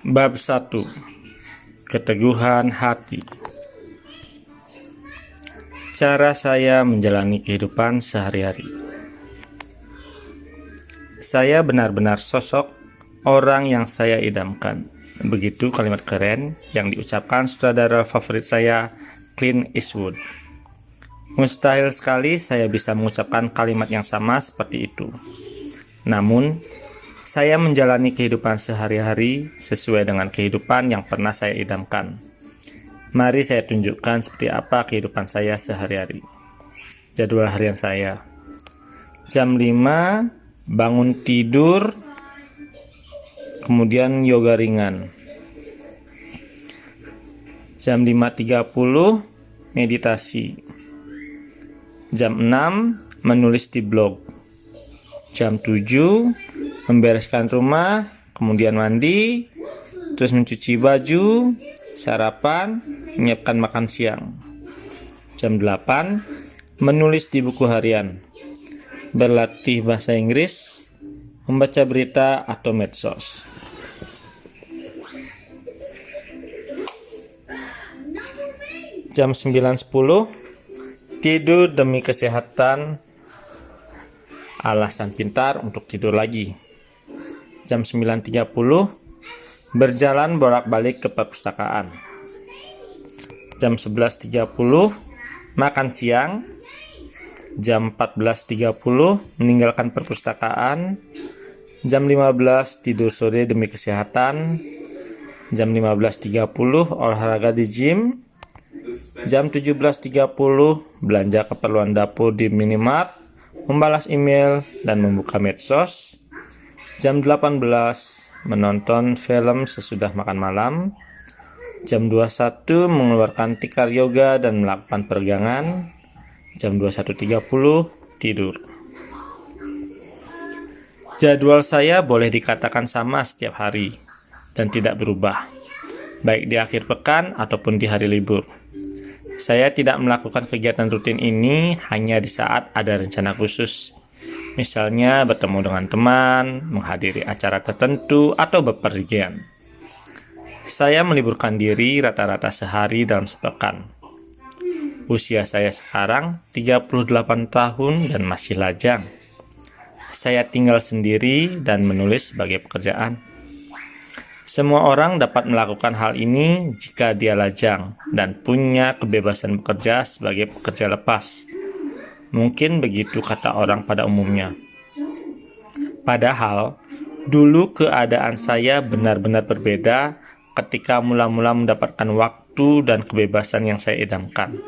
Bab 1. Keteguhan hati. Cara saya menjalani kehidupan sehari-hari. Saya benar-benar sosok orang yang saya idamkan. Begitu kalimat keren yang diucapkan sutradara favorit saya, Clint Eastwood. Mustahil sekali saya bisa mengucapkan kalimat yang sama seperti itu. Namun, saya menjalani kehidupan sehari-hari sesuai dengan kehidupan yang pernah saya idamkan. Mari saya tunjukkan seperti apa kehidupan saya sehari-hari. Jadwal harian saya. Jam 5, bangun tidur, kemudian yoga ringan. Jam 5.30, meditasi. Jam 6, menulis di blog. Jam 7, membereskan rumah, kemudian mandi, terus mencuci baju, sarapan, menyiapkan makan siang. Jam 8, menulis di buku harian, berlatih bahasa Inggris, membaca berita atau medsos. Jam 9.10, tidur demi kesehatan, alasan pintar untuk tidur lagi. Jam 9.30, berjalan bolak-balik ke perpustakaan. Jam 11.30, makan siang. Jam 14.30, meninggalkan perpustakaan. Jam 15, tidur sore demi kesehatan. Jam 15.30, olahraga di gym. Jam 17.30, belanja keperluan dapur di minimart, membalas email, dan membuka medsos. Jam 18, menonton film sesudah makan malam. Jam 21, mengeluarkan tikar yoga dan melakukan peregangan. Jam 21.30, tidur. Jadwal saya boleh dikatakan sama setiap hari dan tidak berubah, baik di akhir pekan ataupun di hari libur. Saya tidak melakukan kegiatan rutin ini hanya di saat ada rencana khusus. Misalnya bertemu dengan teman, menghadiri acara tertentu, atau bepergian. Saya meliburkan diri rata-rata sehari dalam sepekan. Usia saya sekarang 38 tahun dan masih lajang. Saya tinggal sendiri dan menulis sebagai pekerjaan. Semua orang dapat melakukan hal ini jika dia lajang dan punya kebebasan bekerja sebagai pekerja lepas. Mungkin begitu kata orang pada umumnya. Padahal, dulu keadaan saya benar-benar berbeda ketika mula-mula mendapatkan waktu dan kebebasan yang saya idamkan.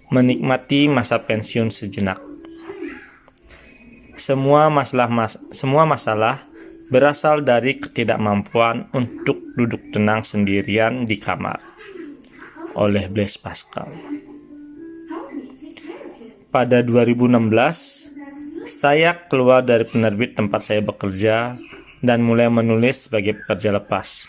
Menikmati masa pensiun sejenak. Semua masalah berasal dari ketidakmampuan untuk duduk tenang sendirian di kamar. Oleh Blaise Pascal. Pada 2016, saya keluar dari penerbit tempat saya bekerja dan mulai menulis sebagai pekerja lepas.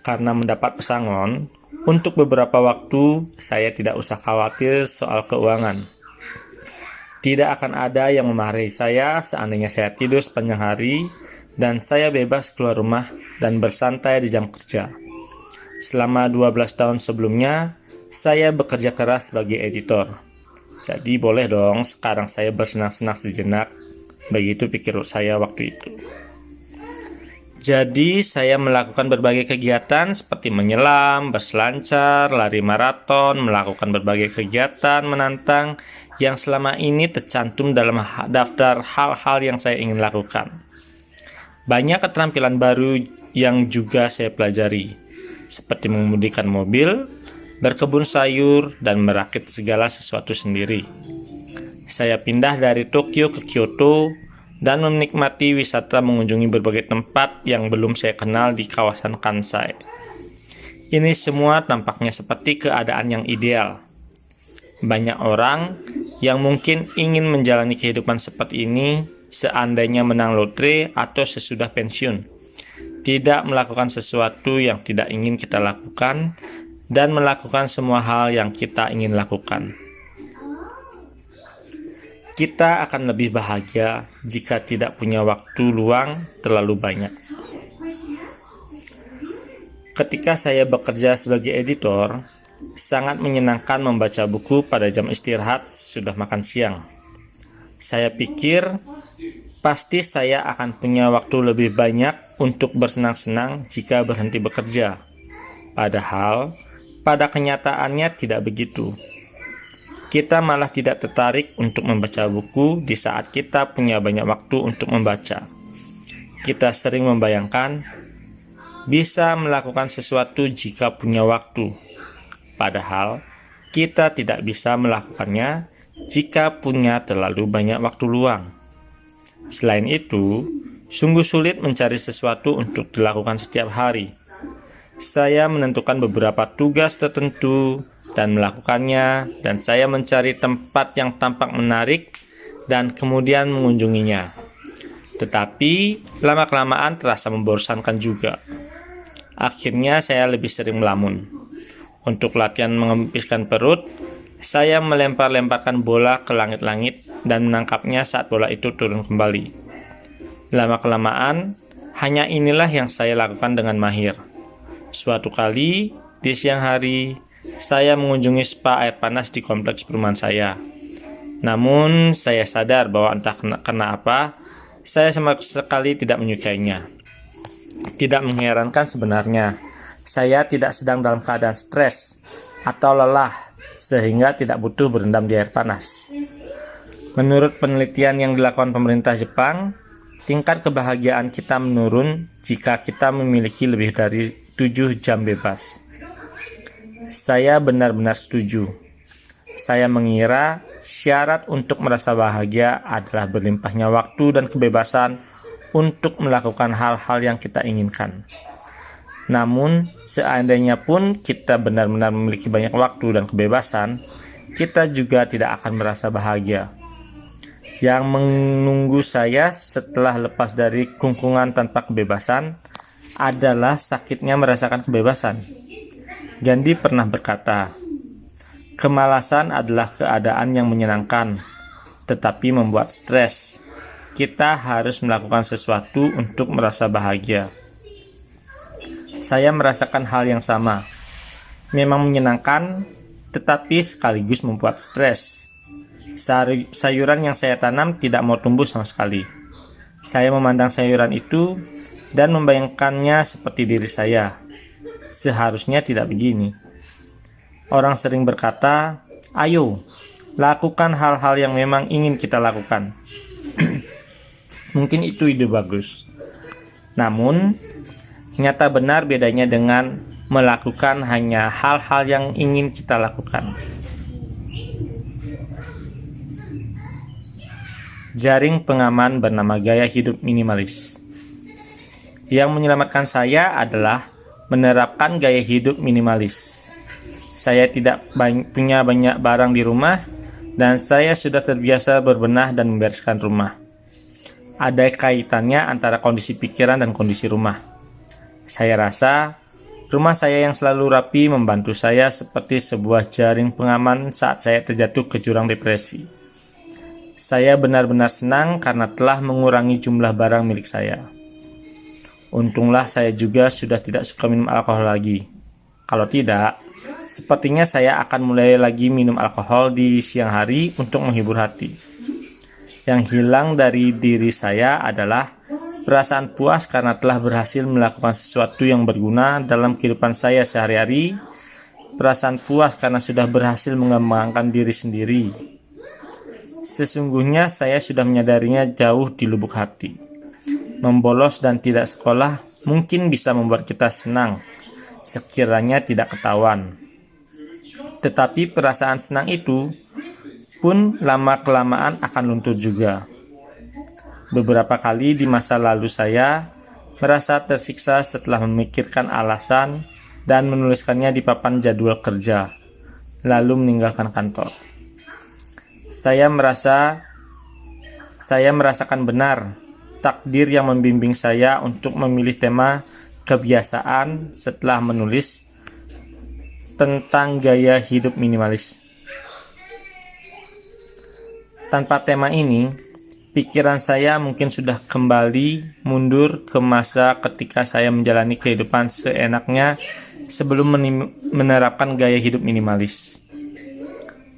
Karena mendapat pesangon, untuk beberapa waktu saya tidak usah khawatir soal keuangan. Tidak akan ada yang memarahi saya seandainya saya tidur sepanjang hari dan saya bebas keluar rumah dan bersantai di jam kerja. Selama 12 tahun sebelumnya, saya bekerja keras sebagai editor. Jadi boleh dong sekarang saya bersenang-senang sejenak. Begitu pikir saya waktu itu. Jadi saya melakukan berbagai kegiatan seperti menyelam, berselancar, lari maraton, melakukan berbagai kegiatan menantang yang selama ini tercantum dalam daftar hal-hal yang saya ingin lakukan. Banyak keterampilan baru yang juga saya pelajari, seperti mengemudikan mobil, berkebun sayur, dan merakit segala sesuatu sendiri. Saya pindah dari Tokyo ke Kyoto dan menikmati wisata mengunjungi berbagai tempat yang belum saya kenal di kawasan Kansai. Ini semua tampaknya seperti keadaan yang ideal. Banyak orang yang mungkin ingin menjalani kehidupan seperti ini seandainya menang lotre atau sesudah pensiun. Tidak melakukan sesuatu yang tidak ingin kita lakukan dan melakukan semua hal yang kita ingin lakukan. Kita akan lebih bahagia jika tidak punya waktu luang terlalu banyak. Ketika saya bekerja sebagai editor, sangat menyenangkan membaca buku pada jam istirahat sesudah makan siang. Saya pikir pasti saya akan punya waktu lebih banyak untuk bersenang-senang jika berhenti bekerja. Padahal, pada kenyataannya tidak begitu. Kita malah tidak tertarik untuk membaca buku di saat kita punya banyak waktu untuk membaca. Kita sering membayangkan bisa melakukan sesuatu jika punya waktu. Padahal, kita tidak bisa melakukannya jika punya terlalu banyak waktu luang. Selain itu, sungguh sulit mencari sesuatu untuk dilakukan setiap hari. Saya menentukan beberapa tugas tertentu dan melakukannya, dan saya mencari tempat yang tampak menarik dan kemudian mengunjunginya. Tetapi, lama-kelamaan terasa membosankan juga. Akhirnya saya lebih sering melamun. Untuk latihan mengempiskan perut, saya melempar-lemparkan bola ke langit-langit dan menangkapnya saat bola itu turun kembali. Lama-kelamaan, hanya inilah yang saya lakukan dengan mahir. Suatu kali, di siang hari, saya mengunjungi spa air panas di kompleks perumahan saya. Namun, saya sadar bahwa entah karena apa, saya sama sekali tidak menyukainya. Tidak mengherankan sebenarnya, saya tidak sedang dalam keadaan stres atau lelah sehingga tidak butuh berendam di air panas. Menurut penelitian yang dilakukan pemerintah Jepang, tingkat kebahagiaan kita menurun jika kita memiliki lebih dari 7 jam bebas. Saya benar-benar setuju. Saya mengira syarat untuk merasa bahagia adalah berlimpahnya waktu dan kebebasan untuk melakukan hal-hal yang kita inginkan. Namun, seandainya pun kita benar-benar memiliki banyak waktu dan kebebasan, kita juga tidak akan merasa bahagia. Yang menunggu saya setelah lepas dari kungkungan tanpa kebebasan adalah sakitnya merasakan kebebasan. Gandhi pernah berkata, "Kemalasan adalah keadaan yang menyenangkan, tetapi membuat stres. Kita harus melakukan sesuatu untuk merasa bahagia." Saya merasakan hal yang sama. Memang menyenangkan, tetapi sekaligus membuat stres. Sayuran yang saya tanam tidak mau tumbuh sama sekali. Saya memandang sayuran itu dan membayangkannya seperti diri saya. Seharusnya tidak begini. Orang sering berkata, "Ayo, lakukan hal-hal yang memang ingin kita lakukan." Mungkin itu ide bagus. Namun, nyata benar bedanya dengan melakukan hanya hal-hal yang ingin kita lakukan. Jaring pengaman bernama gaya hidup minimalis. Yang menyelamatkan saya adalah menerapkan gaya hidup minimalis. Saya tidak punya banyak barang di rumah, dan saya sudah terbiasa berbenah dan membereskan rumah. Ada kaitannya antara kondisi pikiran dan kondisi rumah. Saya rasa rumah saya yang selalu rapi membantu saya seperti sebuah jaring pengaman saat saya terjatuh ke jurang depresi. Saya benar-benar senang karena telah mengurangi jumlah barang milik saya. Untunglah saya juga sudah tidak suka minum alkohol lagi. Kalau tidak, sepertinya saya akan mulai lagi minum alkohol di siang hari untuk menghibur hati. Yang hilang dari diri saya adalah perasaan puas karena telah berhasil melakukan sesuatu yang berguna dalam kehidupan saya sehari-hari. Perasaan puas karena sudah berhasil mengembangkan diri sendiri. Sesungguhnya saya sudah menyadarinya jauh di lubuk hati. Membolos dan tidak sekolah mungkin bisa membuat kita senang, sekiranya tidak ketahuan. Tetapi perasaan senang itu pun lama-kelamaan akan luntur juga. Beberapa kali di masa lalu saya merasa tersiksa setelah memikirkan alasan dan menuliskannya di papan jadwal kerja, lalu meninggalkan kantor. Saya merasakan benar takdir yang membimbing saya untuk memilih tema kebiasaan setelah menulis tentang gaya hidup minimalis. Tanpa tema ini, pikiran saya mungkin sudah kembali mundur ke masa ketika saya menjalani kehidupan seenaknya sebelum menerapkan gaya hidup minimalis.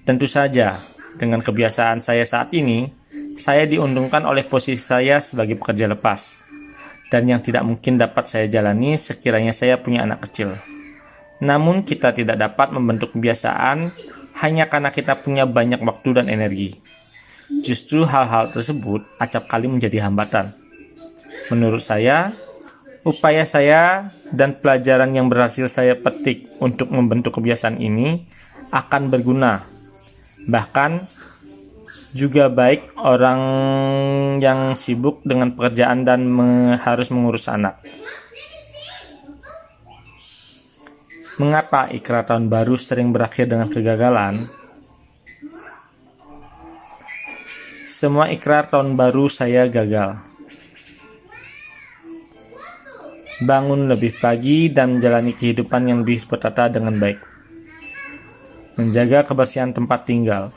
Tentu saja, dengan kebiasaan saya saat ini, saya diuntungkan oleh posisi saya sebagai pekerja lepas, dan yang tidak mungkin dapat saya jalani sekiranya saya punya anak kecil. Namun kita tidak dapat membentuk kebiasaan hanya karena kita punya banyak waktu dan energi. Justru hal-hal tersebut acap kali menjadi hambatan. Menurut saya, upaya saya dan pelajaran yang berhasil saya petik untuk membentuk kebiasaan ini akan berguna. Bahkan juga baik orang yang sibuk dengan pekerjaan dan harus mengurus anak. Mengapa ikrar tahun baru sering berakhir dengan kegagalan? Semua ikrar tahun baru saya gagal. Bangun lebih pagi dan menjalani kehidupan yang lebih tertata dengan baik. Menjaga kebersihan tempat tinggal.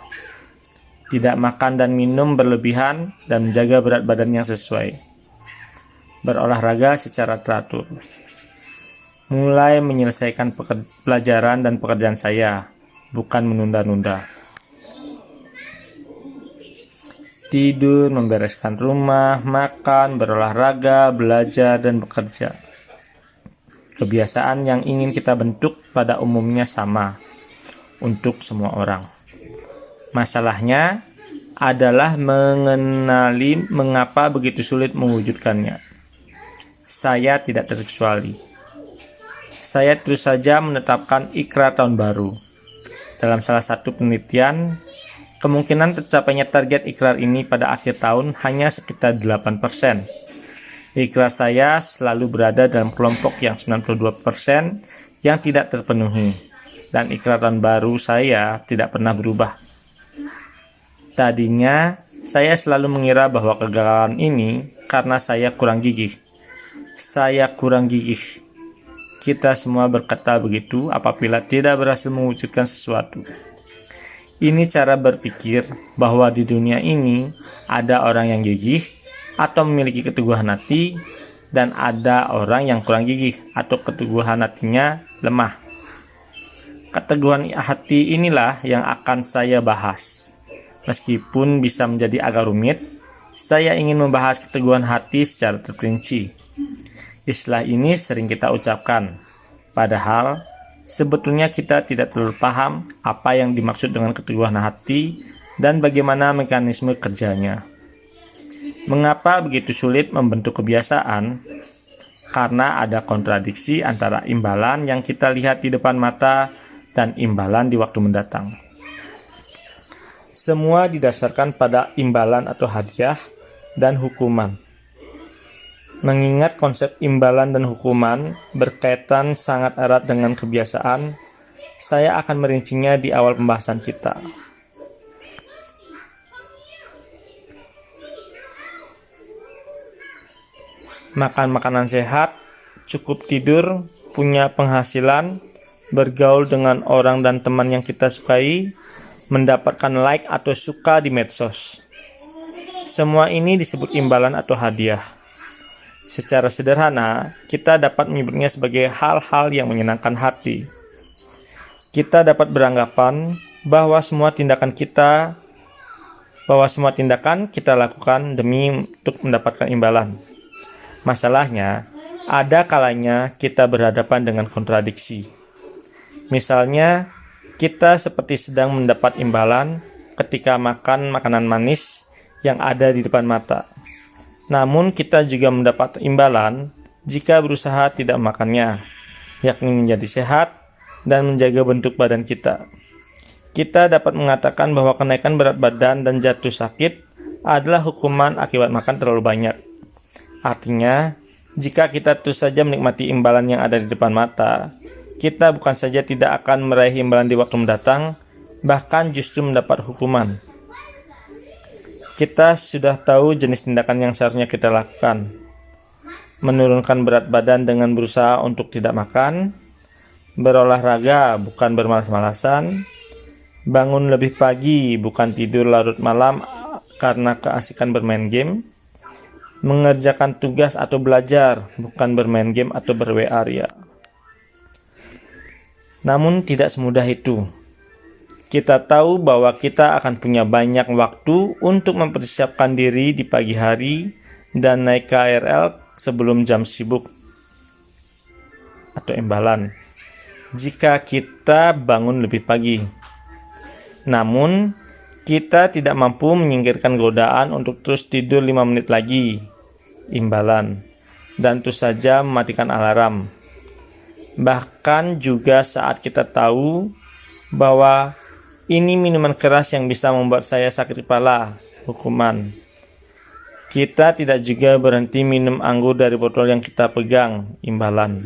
Tidak makan dan minum berlebihan dan menjaga berat badan yang sesuai. Berolahraga secara teratur. Mulai menyelesaikan pelajaran dan pekerjaan saya, bukan menunda-nunda. Tidur, membereskan rumah, makan, berolahraga, belajar, dan bekerja. Kebiasaan yang ingin kita bentuk pada umumnya sama untuk semua orang. Masalahnya adalah mengenali mengapa begitu sulit mewujudkannya. Saya tidak terkecuali. Saya terus saja menetapkan ikrar tahun baru. Dalam salah satu penelitian, kemungkinan tercapainya target ikrar ini pada akhir tahun hanya sekitar 8%. Ikrar saya selalu berada dalam kelompok yang 92% yang tidak terpenuhi. Dan ikrar tahun baru saya tidak pernah berubah. Tadinya, saya selalu mengira bahwa kegagalan ini karena saya kurang gigih. Saya kurang gigih. Kita semua berkata begitu apabila tidak berhasil mewujudkan sesuatu. Ini cara berpikir bahwa di dunia ini ada orang yang gigih atau memiliki keteguhan hati, dan ada orang yang kurang gigih atau keteguhan hatinya lemah. Keteguhan hati inilah yang akan saya bahas. Meskipun bisa menjadi agak rumit, saya ingin membahas keteguhan hati secara terperinci. Istilah ini sering kita ucapkan, padahal sebetulnya kita tidak terlalu paham apa yang dimaksud dengan keteguhan hati dan bagaimana mekanisme kerjanya. Mengapa begitu sulit membentuk kebiasaan? Karena ada kontradiksi antara imbalan yang kita lihat di depan mata dan imbalan di waktu mendatang. Semua didasarkan pada imbalan atau hadiah dan hukuman. Mengingat konsep imbalan dan hukuman berkaitan sangat erat dengan kebiasaan, saya akan merincinya di awal pembahasan kita. Makan makanan sehat, cukup tidur, punya penghasilan, bergaul dengan orang dan teman yang kita sukai, mendapatkan like atau suka di medsos. Semua ini disebut imbalan atau hadiah. Secara sederhana, kita dapat menyebutnya sebagai hal-hal yang menyenangkan hati. Kita dapat beranggapan bahwa semua tindakan kita lakukan demi untuk mendapatkan imbalan. Masalahnya, ada kalanya kita berhadapan dengan kontradiksi. Misalnya, kita seperti sedang mendapat imbalan ketika makan makanan manis yang ada di depan mata. Namun kita juga mendapat imbalan jika berusaha tidak makannya, yakni menjadi sehat dan menjaga bentuk badan kita. Kita dapat mengatakan bahwa kenaikan berat badan dan jatuh sakit adalah hukuman akibat makan terlalu banyak. Artinya, jika kita terus saja menikmati imbalan yang ada di depan mata, kita bukan saja tidak akan meraih imbalan di waktu mendatang, bahkan justru mendapat hukuman. Kita sudah tahu jenis tindakan yang seharusnya kita lakukan. Menurunkan berat badan dengan berusaha untuk tidak makan, berolahraga bukan bermalas-malasan, bangun lebih pagi bukan tidur larut malam karena keasikan bermain game, mengerjakan tugas atau belajar, bukan bermain game atau ber-WA ria. Namun tidak semudah itu. Kita tahu bahwa kita akan punya banyak waktu untuk mempersiapkan diri di pagi hari dan naik KRL sebelum jam sibuk atau imbalan, jika kita bangun lebih pagi. Namun, kita tidak mampu menyingkirkan godaan untuk terus tidur 5 menit lagi, imbalan, dan terus saja mematikan alarm. Bahkan juga saat kita tahu bahwa ini minuman keras yang bisa membuat saya sakit kepala, hukuman. Kita tidak juga berhenti minum anggur dari botol yang kita pegang, imbalan.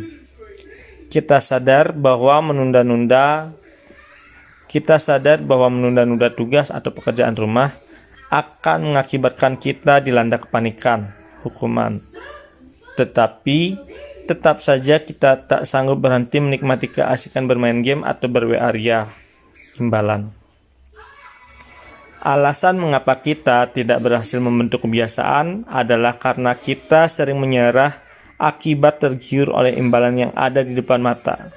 Kita sadar bahwa menunda-nunda tugas atau pekerjaan rumah akan mengakibatkan kita dilanda kepanikan, hukuman. Tetapi tetap saja kita tak sanggup berhenti menikmati keasikan bermain game atau ber-WA ria, imbalan. Alasan mengapa kita tidak berhasil membentuk kebiasaan adalah karena kita sering menyerah akibat tergiur oleh imbalan yang ada di depan mata.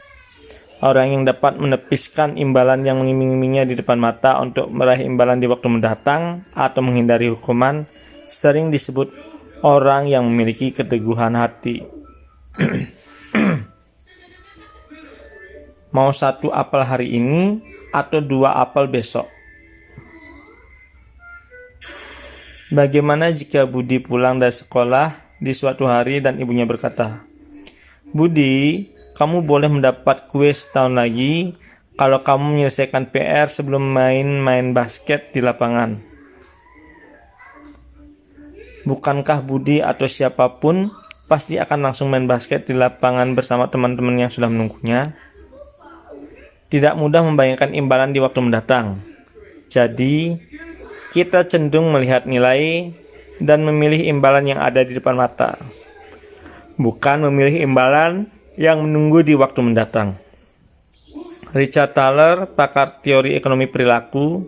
Orang yang dapat menepiskan imbalan yang mengiming-imingnya di depan mata untuk meraih imbalan di waktu mendatang atau menghindari hukuman sering disebut orang yang memiliki keteguhan hati. Mau 1 apel hari ini atau 2 apel besok? Bagaimana jika Budi pulang dari sekolah di suatu hari dan ibunya berkata, "Budi, kamu boleh mendapat kue setahun lagi kalau kamu menyelesaikan PR sebelum main basket di lapangan." Bukankah Budi atau siapapun pasti akan langsung main basket di lapangan bersama teman-teman yang sudah menunggunya? Tidak mudah membayangkan imbalan di waktu mendatang. Jadi, kita cenderung melihat nilai dan memilih imbalan yang ada di depan mata, bukan memilih imbalan yang menunggu di waktu mendatang. Richard Thaler, pakar teori ekonomi perilaku,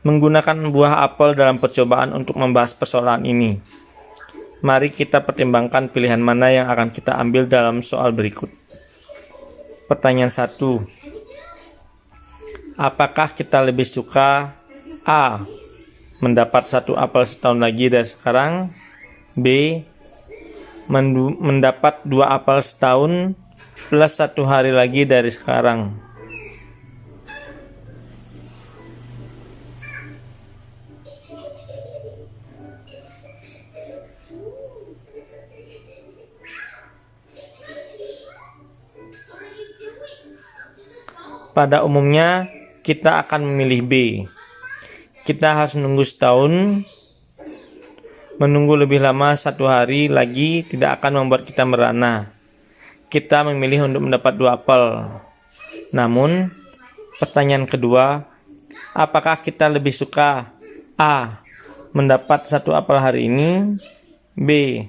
menggunakan buah apel dalam percobaan untuk membahas persoalan ini. Mari kita pertimbangkan pilihan mana yang akan kita ambil dalam soal berikut. Pertanyaan 1. Apakah kita lebih suka A. mendapat 1 apel setahun lagi dari sekarang, B. mendapat 2 apel setahun plus 1 hari lagi dari sekarang? Pada umumnya, kita akan memilih B. Kita harus menunggu setahun. Menunggu lebih lama 1 hari lagi tidak akan membuat kita merana. Kita memilih untuk mendapat 2 apel. Namun, pertanyaan kedua, apakah kita lebih suka A. mendapat 1 apel hari ini, B.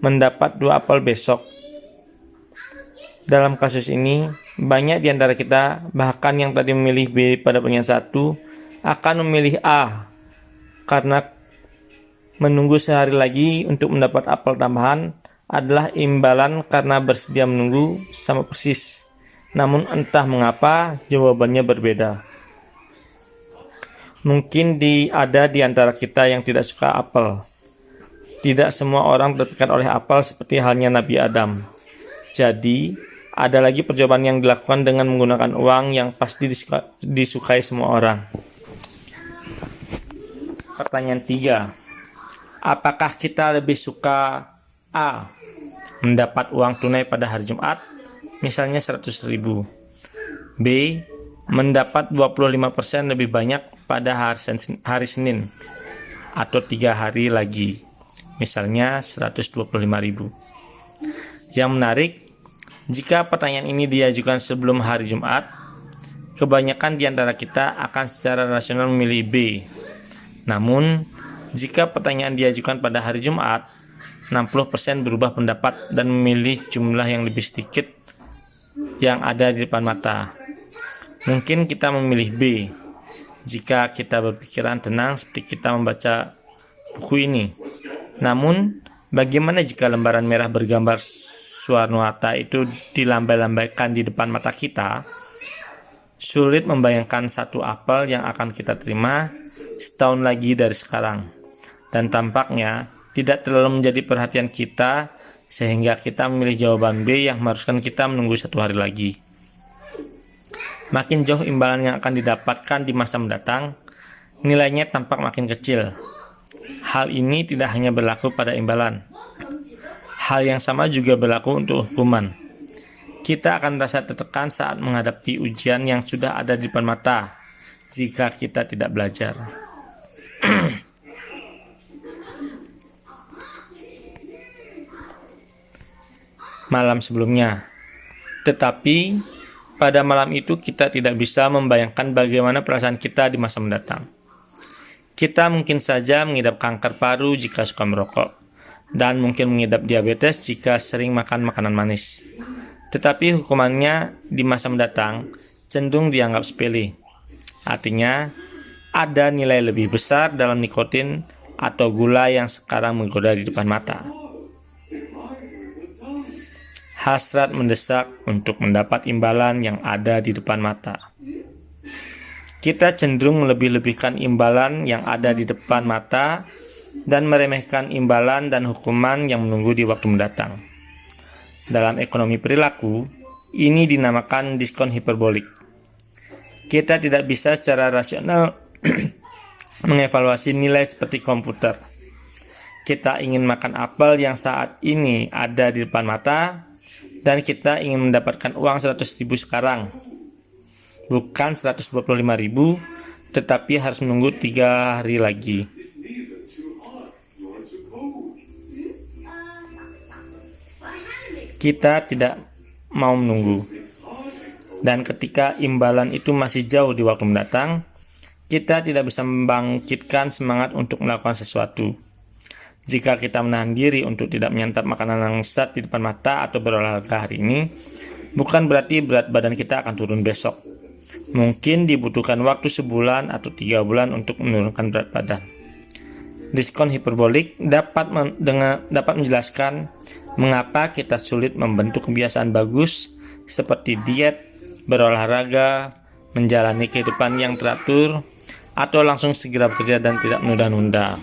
mendapat 2 apel besok? Dalam kasus ini, banyak di antara kita, bahkan yang tadi memilih B pada pertanyaan 1, akan memilih A karena menunggu sehari lagi untuk mendapat apel tambahan adalah imbalan karena bersedia menunggu sama persis. Namun entah mengapa jawabannya berbeda. Mungkin ada di antara kita yang tidak suka apel. Tidak semua orang terpikat oleh apel seperti halnya Nabi Adam. Jadi, ada lagi percobaan yang dilakukan dengan menggunakan uang yang pasti disukai semua orang. Pertanyaan 3. Apakah kita lebih suka A. mendapat uang tunai pada hari Jumat, misalnya 100.000, B. mendapat 25% lebih banyak pada hari Senin, atau 3 hari lagi, misalnya 125.000. Yang menarik, jika pertanyaan ini diajukan sebelum hari Jumat, kebanyakan di antara kita akan secara rasional memilih B. Namun, jika pertanyaan diajukan pada hari Jumat, 60% berubah pendapat dan memilih jumlah yang lebih sedikit yang ada di depan mata. Mungkin kita memilih B. jika kita berpikiran tenang seperti kita membaca buku ini. Namun, bagaimana jika lembaran merah bergambar Soeharto-Hatta itu dilambai-lambaikan di depan mata kita? Sulit membayangkan satu apel yang akan kita terima setahun lagi dari sekarang. Dan tampaknya tidak terlalu menjadi perhatian kita sehingga kita memilih jawaban B yang mengharuskan kita menunggu 1 hari lagi. Makin jauh imbalan yang akan didapatkan di masa mendatang, nilainya tampak makin kecil. Hal ini tidak hanya berlaku pada imbalan. Hal yang sama juga berlaku untuk hukuman. Kita akan merasa tertekan saat menghadapi ujian yang sudah ada di depan mata jika kita tidak belajar. Malam sebelumnya. Tetapi pada malam itu kita tidak bisa membayangkan bagaimana perasaan kita di masa mendatang. Kita mungkin saja mengidap kanker paru jika suka merokok, dan mungkin mengidap diabetes jika sering makan makanan manis. Tetapi hukumannya di masa mendatang cenderung dianggap sepele. Artinya, ada nilai lebih besar dalam nikotin atau gula yang sekarang menggoda di depan mata. Hasrat mendesak untuk mendapat imbalan yang ada di depan mata. Kita cenderung melebih-lebihkan imbalan yang ada di depan mata dan meremehkan imbalan dan hukuman yang menunggu di waktu mendatang. Dalam ekonomi perilaku, ini dinamakan diskon hiperbolik. Kita tidak bisa secara rasional mengevaluasi nilai seperti komputer. Kita ingin makan apel yang saat ini ada di depan mata, dan kita ingin mendapatkan uang 100.000 sekarang, bukan 125.000, tetapi harus menunggu 3 hari lagi. Kita tidak mau menunggu, dan ketika imbalan itu masih jauh di waktu mendatang, kita tidak bisa membangkitkan semangat untuk melakukan sesuatu. Jika kita menahan diri untuk tidak menyantap makanan yang lezat di depan mata atau berolahraga hari ini, bukan berarti berat badan kita akan turun besok. Mungkin dibutuhkan waktu sebulan atau 3 bulan untuk menurunkan berat badan. Diskon hiperbolik dapat menjelaskan mengapa kita sulit membentuk kebiasaan bagus seperti diet, berolahraga, menjalani kehidupan yang teratur, atau langsung segera bekerja dan tidak menunda-nunda.